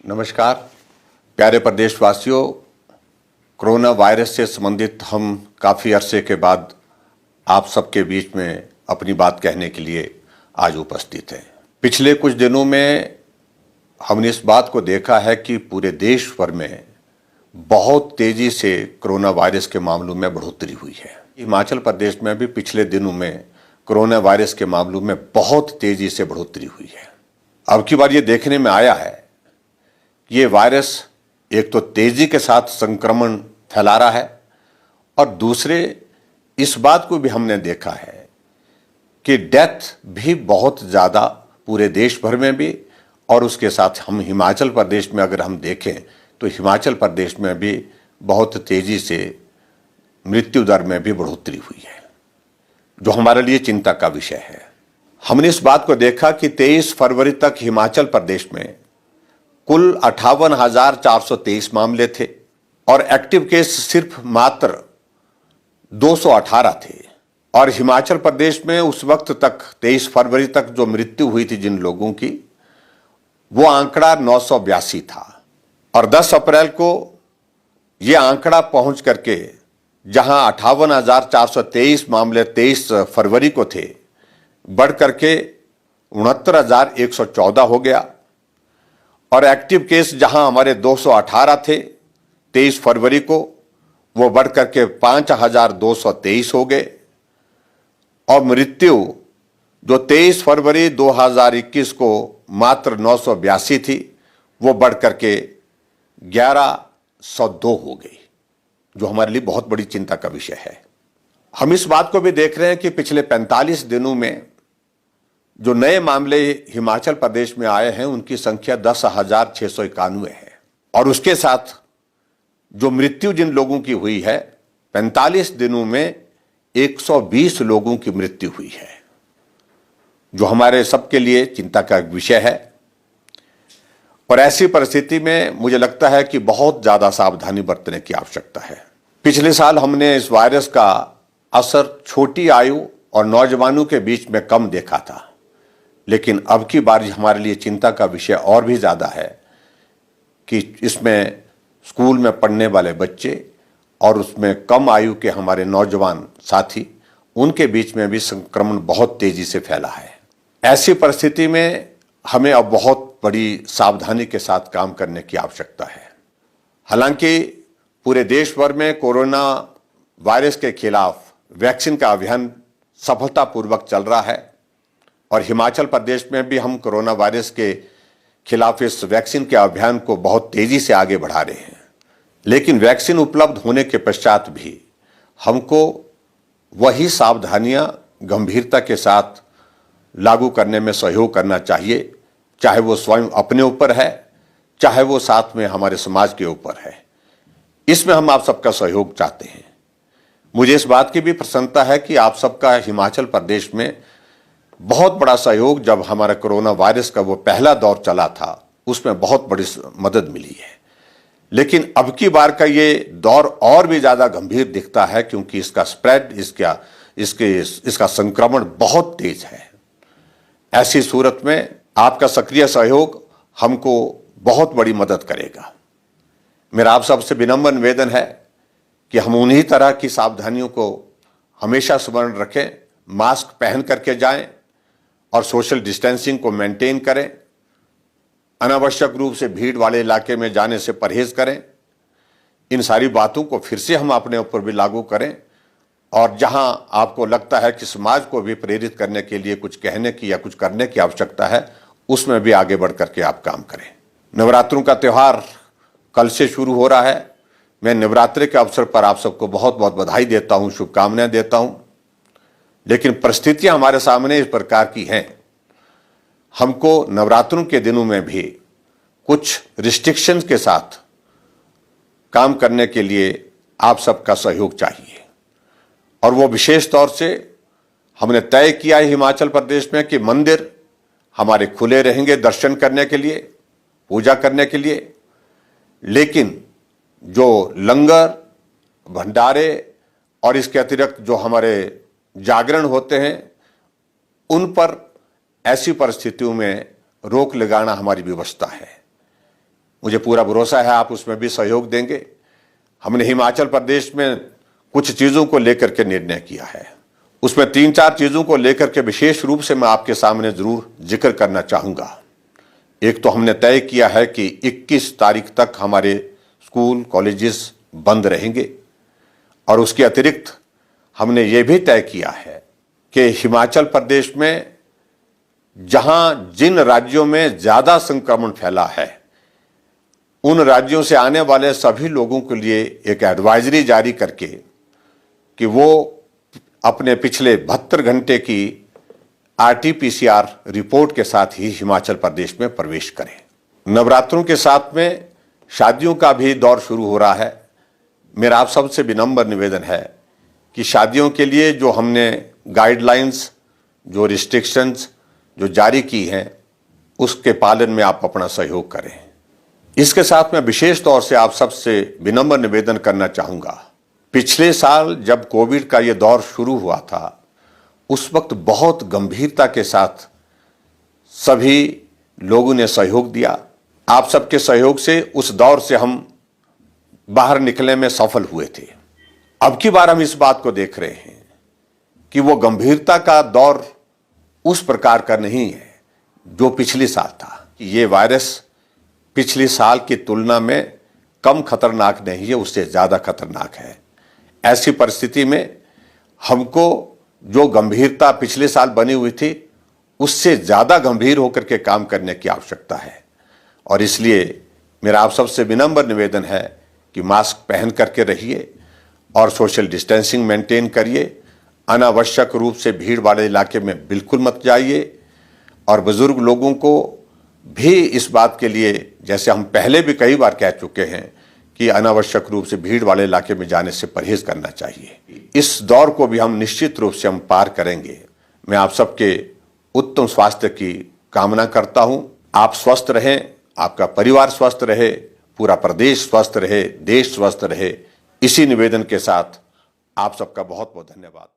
नमस्कार प्यारे प्रदेशवासियों। कोरोना वायरस से संबंधित हम काफ़ी अरसे के बाद आप सबके बीच में अपनी बात कहने के लिए आज उपस्थित हैं। पिछले कुछ दिनों में हमने इस बात को देखा है कि पूरे देश भर में बहुत तेज़ी से कोरोना वायरस के मामलों में बढ़ोतरी हुई है। हिमाचल प्रदेश में भी पिछले दिनों में कोरोना वायरस के मामलों में बहुत तेज़ी से बढ़ोतरी हुई है। अब की बार ये देखने में आया है ये वायरस एक तो तेजी के साथ संक्रमण फैला रहा है और दूसरे इस बात को भी हमने देखा है कि डेथ भी बहुत ज़्यादा पूरे देश भर में भी और उसके साथ हम हिमाचल प्रदेश में अगर हम देखें तो हिमाचल प्रदेश में भी बहुत तेज़ी से मृत्यु दर में भी बढ़ोतरी हुई है, जो हमारे लिए चिंता का विषय है। हमने इस बात को देखा कि 23 फरवरी तक हिमाचल प्रदेश में कुल 58,423 मामले थे और एक्टिव केस सिर्फ मात्र 218 थे। और हिमाचल प्रदेश में उस वक्त तक 23 फरवरी तक जो मृत्यु हुई थी जिन लोगों की, वो आंकड़ा 982 था। और 10 अप्रैल को ये आंकड़ा पहुंच करके जहां 58,423 मामले 23 फरवरी को थे, बढ़ करके 69,114 हो गया। और एक्टिव केस जहां हमारे 218 थे 23 फरवरी को, वो बढ़ करके 5,223 हो गए। और मृत्यु जो 23 फरवरी 2021 को मात्र 982 थी, वो बढ़ करके 1,102 हो गई, जो हमारे लिए बहुत बड़ी चिंता का विषय है। हम इस बात को भी देख रहे हैं कि पिछले 45 दिनों में जो नए मामले हिमाचल प्रदेश में आए हैं उनकी संख्या 10,691 है। और उसके साथ जो मृत्यु जिन लोगों की हुई है 45 दिनों में 120 लोगों की मृत्यु हुई है, जो हमारे सबके लिए चिंता का विषय है। और ऐसी परिस्थिति में मुझे लगता है कि बहुत ज़्यादा सावधानी बरतने की आवश्यकता है। पिछले साल हमने इस वायरस का असर छोटी आयु और नौजवानों के बीच में कम देखा था, लेकिन अब की बार हमारे लिए चिंता का विषय और भी ज़्यादा है कि इसमें स्कूल में पढ़ने वाले बच्चे और उसमें कम आयु के हमारे नौजवान साथी, उनके बीच में भी संक्रमण बहुत तेज़ी से फैला है। ऐसी परिस्थिति में हमें अब बहुत बड़ी सावधानी के साथ काम करने की आवश्यकता है। हालांकि पूरे देश भर में कोरोना वायरस के खिलाफ वैक्सीन का अभियान सफलतापूर्वक चल रहा है और हिमाचल प्रदेश में भी हम कोरोना वायरस के खिलाफ इस वैक्सीन के अभियान को बहुत तेजी से आगे बढ़ा रहे हैं। लेकिन वैक्सीन उपलब्ध होने के पश्चात भी हमको वही सावधानियां गंभीरता के साथ लागू करने में सहयोग करना चाहिए, चाहे वो स्वयं अपने ऊपर है, चाहे वो साथ में हमारे समाज के ऊपर है। इसमें हम आप सबका सहयोग चाहते हैं। मुझे इस बात की भी प्रसन्नता है कि आप सबका हिमाचल प्रदेश में बहुत बड़ा सहयोग, जब हमारा कोरोना वायरस का वो पहला दौर चला था उसमें बहुत बड़ी मदद मिली है। लेकिन अब की बार का ये दौर और भी ज़्यादा गंभीर दिखता है, क्योंकि इसका स्प्रेड, इसका संक्रमण बहुत तेज है। ऐसी सूरत में आपका सक्रिय सहयोग हमको बहुत बड़ी मदद करेगा। मेरा आप सबसे विनम्र निवेदन है कि हम उन्हीं तरह की सावधानियों को हमेशा स्मरण रखें, मास्क पहन करके जाएं और सोशल डिस्टेंसिंग को मेंटेन करें, अनावश्यक रूप से भीड़ वाले इलाके में जाने से परहेज करें। इन सारी बातों को फिर से हम अपने ऊपर भी लागू करें और जहां आपको लगता है कि समाज को भी प्रेरित करने के लिए कुछ कहने की या कुछ करने की आवश्यकता है, उसमें भी आगे बढ़ करके आप काम करें। नवरात्रों का त्यौहार कल से शुरू हो रहा है। मैं नवरात्रि के अवसर पर आप सबको बहुत बहुत बधाई देता हूं, शुभकामनाएं देता हूं। लेकिन परिस्थितियां हमारे सामने इस प्रकार की हैं, हमको नवरात्रों के दिनों में भी कुछ रिस्ट्रिक्शंस के साथ काम करने के लिए आप सबका सहयोग चाहिए। और वो विशेष तौर से हमने तय किया है हिमाचल प्रदेश में कि मंदिर हमारे खुले रहेंगे दर्शन करने के लिए, पूजा करने के लिए। लेकिन जो लंगर, भंडारे और इसके अतिरिक्त जो हमारे जागरण होते हैं, उन पर ऐसी परिस्थितियों में रोक लगाना हमारी व्यवस्था है। मुझे पूरा भरोसा है आप उसमें भी सहयोग देंगे। हमने हिमाचल प्रदेश में कुछ चीज़ों को लेकर के निर्णय किया है, उसमें 3-4 चीज़ों को लेकर के विशेष रूप से मैं आपके सामने ज़रूर जिक्र करना चाहूँगा। एक तो हमने तय किया है कि 21 तारीख तक हमारे स्कूल कॉलेजेस बंद रहेंगे, और उसके अतिरिक्त हमने ये भी तय किया है कि हिमाचल प्रदेश में जहां जिन राज्यों में ज़्यादा संक्रमण फैला है उन राज्यों से आने वाले सभी लोगों के लिए एक एडवाइजरी जारी करके कि वो अपने पिछले 72 घंटे की RT-PCR रिपोर्ट के साथ ही हिमाचल प्रदेश में प्रवेश करें। नवरात्रों के साथ में शादियों का भी दौर शुरू हो रहा है। मेरा आप सबसे विनम्र निवेदन है कि शादियों के लिए जो हमने गाइडलाइंस, जो रिस्ट्रिक्शंस जो जारी की हैं, उसके पालन में आप अपना सहयोग करें। इसके साथ मैं विशेष तौर से आप सबसे विनम्र निवेदन करना चाहूँगा। पिछले साल जब कोविड का ये दौर शुरू हुआ था, उस वक्त बहुत गंभीरता के साथ सभी लोगों ने सहयोग दिया। आप सबके सहयोग से उस दौर से हम बाहर निकलने में सफल हुए थे। अब की बार हम इस बात को देख रहे हैं कि वो गंभीरता का दौर उस प्रकार का नहीं है जो पिछले साल था। ये वायरस पिछले साल की तुलना में कम खतरनाक नहीं है, उससे ज़्यादा खतरनाक है। ऐसी परिस्थिति में हमको जो गंभीरता पिछले साल बनी हुई थी उससे ज़्यादा गंभीर होकर के काम करने की आवश्यकता है, और इसलिए मेरा आप सबसे विनम्र निवेदन है कि मास्क पहन करके रहिए और सोशल डिस्टेंसिंग मेंटेन करिए। अनावश्यक रूप से भीड़ वाले इलाके में बिल्कुल मत जाइए, और बुजुर्ग लोगों को भी इस बात के लिए, जैसे हम पहले भी कई बार कह चुके हैं, कि अनावश्यक रूप से भीड़ वाले इलाके में जाने से परहेज करना चाहिए। इस दौर को भी हम निश्चित रूप से हम पार करेंगे। मैं आप सबके उत्तम स्वास्थ्य की कामना करता हूं। आप स्वस्थ रहें, आपका परिवार स्वस्थ रहे, पूरा प्रदेश स्वस्थ रहे, देश स्वस्थ रहे। इसी निवेदन के साथ आप सबका बहुत बहुत धन्यवाद।